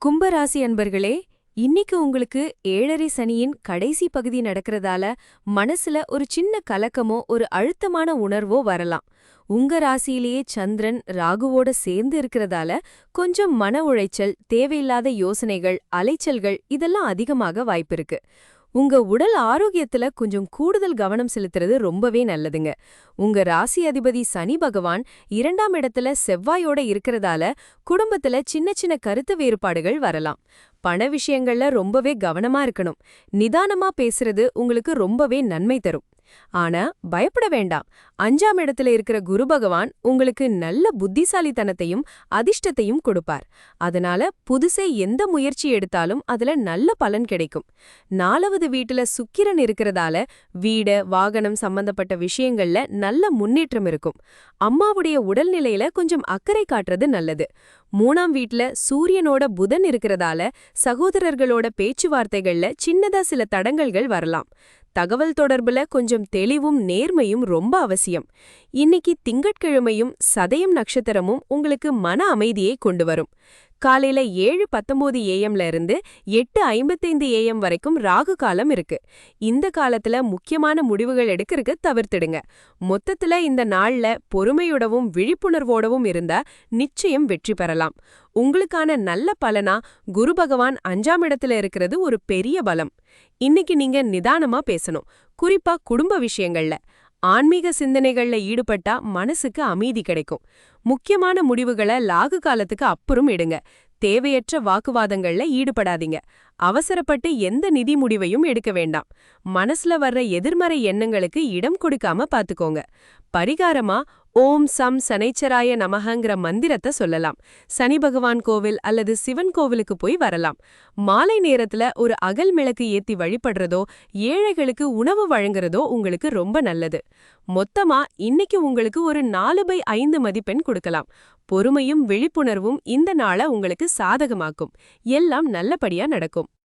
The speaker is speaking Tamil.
கும்பராசி அன்பர்களே, இன்னிக்கு உங்களுக்கு ஏழரை சனியின் கடைசி பகுதி நடக்கிறதால மனசுல ஒரு சின்ன கலக்கமோ ஒரு அழுத்தமான உணர்வோ வரலாம். உங்க ராசியிலேயே சந்திரன் ராகுவோட சேர்ந்து இருக்கிறதால கொஞ்சம் மன உளைச்சல், தேவையில்லாத யோசனைகள், அலைச்சல்கள் இதெல்லாம் அதிகமாக வாய்ப்பிருக்கு. உங்க உடல் ஆரோக்கியத்துல கொஞ்சம் கூடுதல் கவனம் செலுத்துறது ரொம்பவே நல்லதுங்க. உங்க ராசி அதிபதி சனி பகவான் 2ஆம் இடத்துல செவ்வாயோட இருக்கிறதால குடும்பத்துல சின்ன சின்ன கருத்து வேறுபாடுகள் வரலாம். பண விஷயங்கள்ல ரொம்பவே கவனமா இருக்கணும். நிதானமா பேசுறது உங்களுக்கு ரொம்பவே நன்மை தரும். ஆனா பயப்பட வேண்டாம். 5ஆம் இடத்துல இருக்கிற குரு பகவான் உங்களுக்கு நல்ல புத்திசாலித்தனத்தையும் அதிர்ஷ்டத்தையும் கொடுப்பார். அதனால புதுசே எந்த முயற்சி எடுத்தாலும் அதுல நல்ல பலன் கிடைக்கும். 4வது வீட்டுல சுக்கிரன் இருக்கிறதால வீடு வாகனம் சம்பந்தப்பட்ட விஷயங்கள்ல நல்ல முன்னேற்றம் இருக்கும். அம்மாவுடைய உடல்நிலையில கொஞ்சம் அக்கறை காட்டுறது நல்லது. 3ஆம் வீட்டுல சூரியனோட புதன் இருக்கிறதால சகோதரர்களோட பேச்சுவார்த்தைகள்ல சின்னதா சில தடங்கல்கள் வரலாம். தகவல் தொடர்புல கொஞ்சம் தெளிவும் நேர்மையும் ரொம்ப அவசியம். இன்னைக்கு திங்கட்கிழமையும் சதயம் நட்சத்திரமும் உங்களுக்கு மன அமைதியை கொண்டு வரும். காலையில 7:19 AM இருந்து 8:55 AM வரைக்கும் ராகு காலம் இருக்கு. இந்த காலத்துல முக்கியமான முடிவுகள் எடுக்கிறதுக்கு தவிர்த்திடுங்க. மொத்தத்துல இந்த நாள்ல பொறுமையோடவும் விழிப்புணர்வோடவும் இருந்தா நிச்சயம் வெற்றி பெறலாம். உங்களுக்கான நல்ல பலனா குரு பகவான் 5ஆம் இடத்துல இருக்கிறது ஒரு பெரிய பலம். இன்னைக்கு நீங்க நிதானமா பேசணும், குறிப்பா குடும்ப விஷயங்கள்ல. ஆன்மீக சிந்தனைகள்ல ஈடுபட்டா மனசுக்கு அமைதி கிடைக்கும். முக்கியமான முடிவுகளை லாகு காலத்துக்கு அப்புறம் எடுங்க. தேவையற்ற வாக்குவாதங்கள்ல ஈடுபடாதீங்க. அவசரப்பட்டு எந்த நிதி முடிவையும் எடுக்க வேண்டாம். மனசுல வர்ற எதிர்மறை எண்ணங்களுக்கு இடம் கொடுக்காம பாத்துக்கோங்க. பரிகாரமா ஓம் சம் சனைச்சராய நமஹங்கிற மந்திரத்தை சொல்லலாம். சனி பகவான் கோவில் அல்லது சிவன் கோவிலுக்கு போய் வரலாம். மாலை நேரத்துல ஒரு அகல் விளக்கு ஏத்தி வழிபடுறதோ ஏழைகளுக்கு உணவு வழங்குறதோ உங்களுக்கு ரொம்ப நல்லது. மொத்தமா இன்னைக்கு உங்களுக்கு ஒரு 4/5 மதிப்பெண் கொடுக்கலாம். பொறுமையும் விழிப்புணர்வும் இந்த நாளை உங்களுக்கு சாதகமாக்கும். எல்லாம் நல்லபடியா நடக்கும்.